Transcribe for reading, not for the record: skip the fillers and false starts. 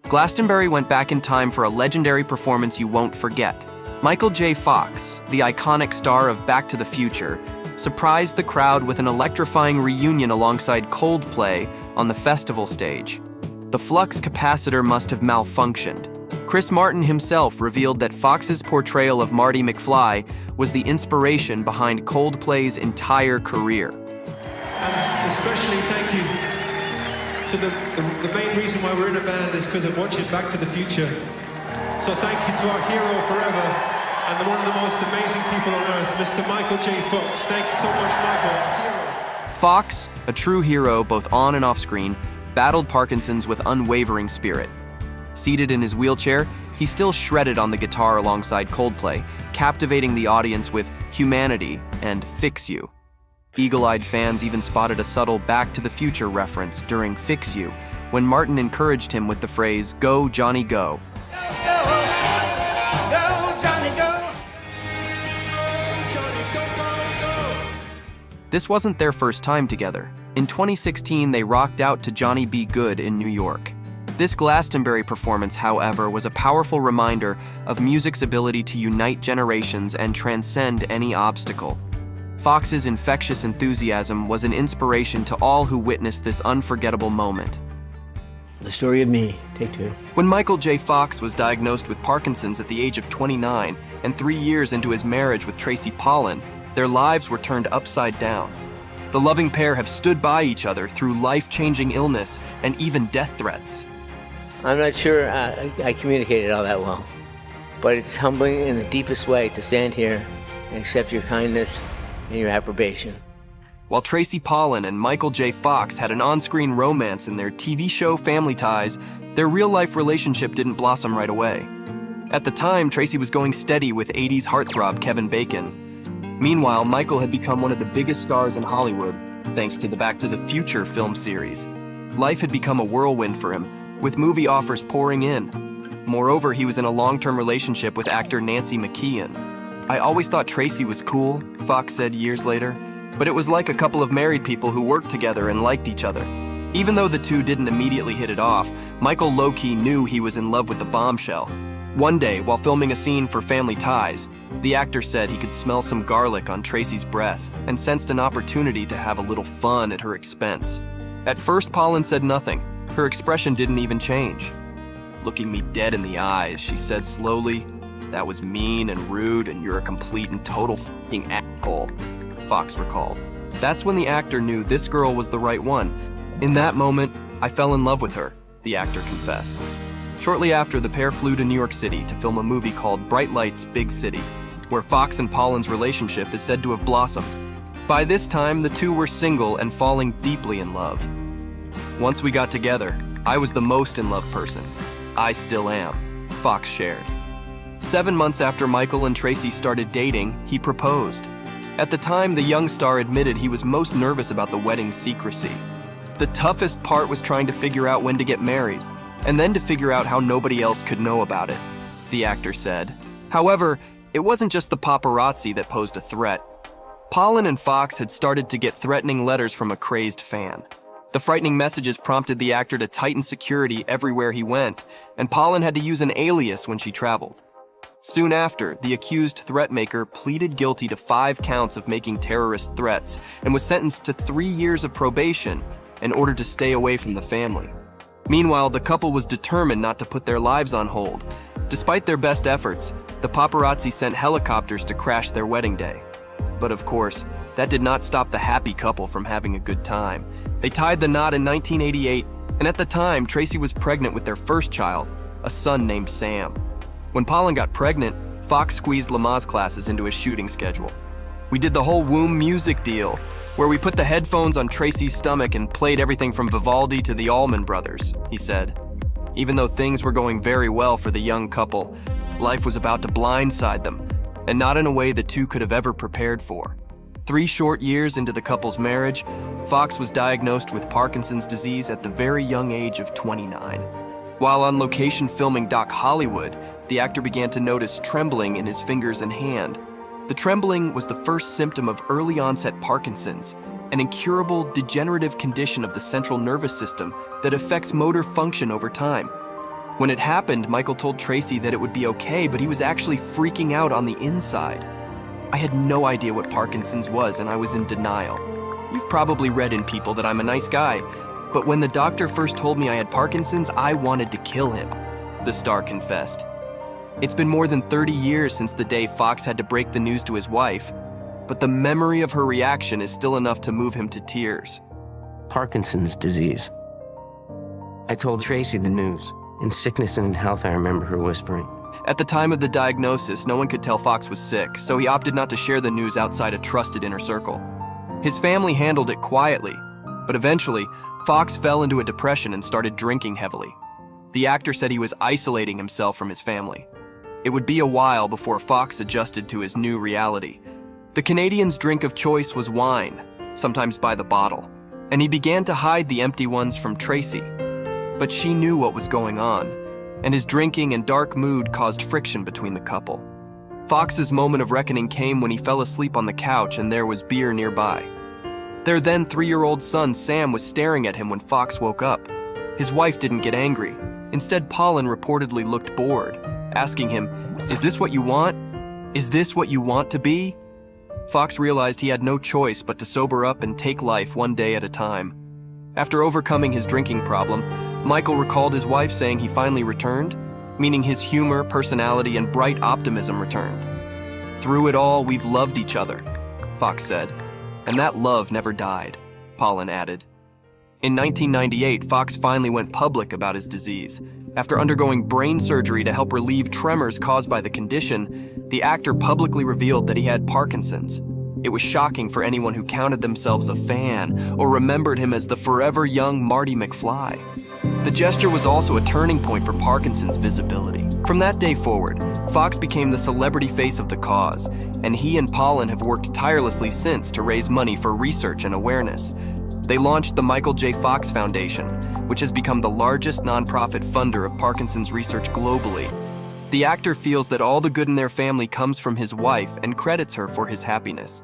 Glastonbury went back in time for a legendary performance you won't forget. Michael J. Fox, the iconic star of Back to the Future, surprised the crowd with an electrifying reunion alongside Coldplay on the festival stage. The Flux Capacitor must have malfunctioned. Chris Martin himself revealed that Fox's portrayal of Marty McFly was the inspiration behind Coldplay's entire career. And especially thank you to the main reason why we're in a band is because of watching Back to the Future. So thank you to our hero forever and one of the most amazing people on earth, Mr. Michael J. Fox. Thank you so much, Michael, our hero. Fox, a true hero both on and off screen, battled Parkinson's with unwavering spirit. Seated in his wheelchair, he still shredded on the guitar alongside Coldplay, captivating the audience with Humanity and Fix You. Eagle-eyed fans even spotted a subtle Back to the Future reference during Fix You, when Martin encouraged him with the phrase, "Go, Johnny, go." This wasn't their first time together. In 2016, they rocked out to Johnny Be Good in New York. This Glastonbury performance, however, was a powerful reminder of music's ability to unite generations and transcend any obstacle. Fox's infectious enthusiasm was an inspiration to all who witnessed this unforgettable moment. The story of me, take two. When Michael J. Fox was diagnosed with Parkinson's at the age of 29 and 3 years into his marriage with Tracy Pollan, their lives were turned upside down. The loving pair have stood by each other through life-changing illness and even death threats. I'm not sure I communicated all that well, but it's humbling in the deepest way to stand here and accept your kindness and your approbation. While Tracy Pollan and Michael J. Fox had an on-screen romance in their TV show Family Ties, their real-life relationship didn't blossom right away. At the time, Tracy was going steady with 80s heartthrob Kevin Bacon. Meanwhile, Michael had become one of the biggest stars in Hollywood, thanks to the Back to the Future film series. Life had become a whirlwind for him, with movie offers pouring in. Moreover, he was in a long-term relationship with actor Nancy McKeon. "I always thought Tracy was cool," Fox said years later, "but it was like a couple of married people who worked together and liked each other." Even though the two didn't immediately hit it off, Michael low-key knew he was in love with the bombshell. One day, while filming a scene for Family Ties, the actor said he could smell some garlic on Tracy's breath and sensed an opportunity to have a little fun at her expense. At first, Pollan said nothing. Her expression didn't even change. "Looking me dead in the eyes," she said slowly, "that was mean and rude, and you're a complete and total f***ing asshole," Fox recalled. That's when the actor knew this girl was the right one. "In that moment, I fell in love with her," the actor confessed. Shortly after, the pair flew to New York City to film a movie called Bright Lights, Big City, where Fox and Pollan's relationship is said to have blossomed. By this time, the two were single and falling deeply in love. "Once we got together, I was the most in love person. I still am," Fox shared. 7 months after Michael and Tracy started dating, he proposed. At the time, the young star admitted he was most nervous about the wedding's secrecy. "The toughest part was trying to figure out when to get married, and then to figure out how nobody else could know about it," the actor said. However, it wasn't just the paparazzi that posed a threat. Pollan and Fox had started to get threatening letters from a crazed fan. The frightening messages prompted the actor to tighten security everywhere he went, and Pollan had to use an alias when she traveled. Soon after, the accused threat maker pleaded guilty to 5 counts of making terrorist threats and was sentenced to 3 years of probation in order to stay away from the family. Meanwhile, the couple was determined not to put their lives on hold. Despite their best efforts, the paparazzi sent helicopters to crash their wedding day. But of course, that did not stop the happy couple from having a good time. They tied the knot in 1988, and at the time, Tracy was pregnant with their first child, a son named Sam. When Pollan got pregnant, Fox squeezed Lamaze classes into his shooting schedule. "We did the whole womb music deal, where we put the headphones on Tracy's stomach and played everything from Vivaldi to the Allman Brothers," he said. Even though things were going very well for the young couple, life was about to blindside them, and not in a way the two could have ever prepared for. 3 short years into the couple's marriage, Fox was diagnosed with Parkinson's disease at the very young age of 29. While on location filming Doc Hollywood, the actor began to notice trembling in his fingers and hand. The trembling was the first symptom of early-onset Parkinson's, an incurable degenerative condition of the central nervous system that affects motor function over time. When it happened, Michael told Tracy that it would be okay, but he was actually freaking out on the inside. I had no idea what Parkinson's was, and I was in denial. You've probably read in People that I'm a nice guy, but when the doctor first told me I had Parkinson's, I wanted to kill him, the star confessed. It's been more than 30 years since the day Fox had to break the news to his wife, but the memory of her reaction is still enough to move him to tears. Parkinson's disease. I told Tracy the news. In sickness and in health, I remember her whispering. At the time of the diagnosis, no one could tell Fox was sick, so he opted not to share the news outside a trusted inner circle. His family handled it quietly, but eventually, Fox fell into a depression and started drinking heavily. The actor said he was isolating himself from his family. It would be a while before Fox adjusted to his new reality. The Canadian's drink of choice was wine, sometimes by the bottle, and he began to hide the empty ones from Tracy. But she knew what was going on, and his drinking and dark mood caused friction between the couple. Fox's moment of reckoning came when he fell asleep on the couch and there was beer nearby. Their then 3-year-old son, Sam, was staring at him when Fox woke up. His wife didn't get angry. Instead, Pollen reportedly looked bored, asking him, "Is this what you want? Is this what you want to be?" Fox realized he had no choice but to sober up and take life one day at a time. After overcoming his drinking problem, Michael recalled his wife saying he finally returned, meaning his humor, personality, and bright optimism returned. "Through it all, we've loved each other," Fox said. "And that love never died," Pollen added. In 1998, Fox finally went public about his disease. After undergoing brain surgery to help relieve tremors caused by the condition, the actor publicly revealed that he had Parkinson's. It was shocking for anyone who counted themselves a fan or remembered him as the forever young Marty McFly. The gesture was also a turning point for Parkinson's visibility. From that day forward, Fox became the celebrity face of the cause, and he and Pollen have worked tirelessly since to raise money for research and awareness. They launched the Michael J. Fox Foundation, which has become the largest nonprofit funder of Parkinson's research globally. The actor feels that all the good in their family comes from his wife and credits her for his happiness.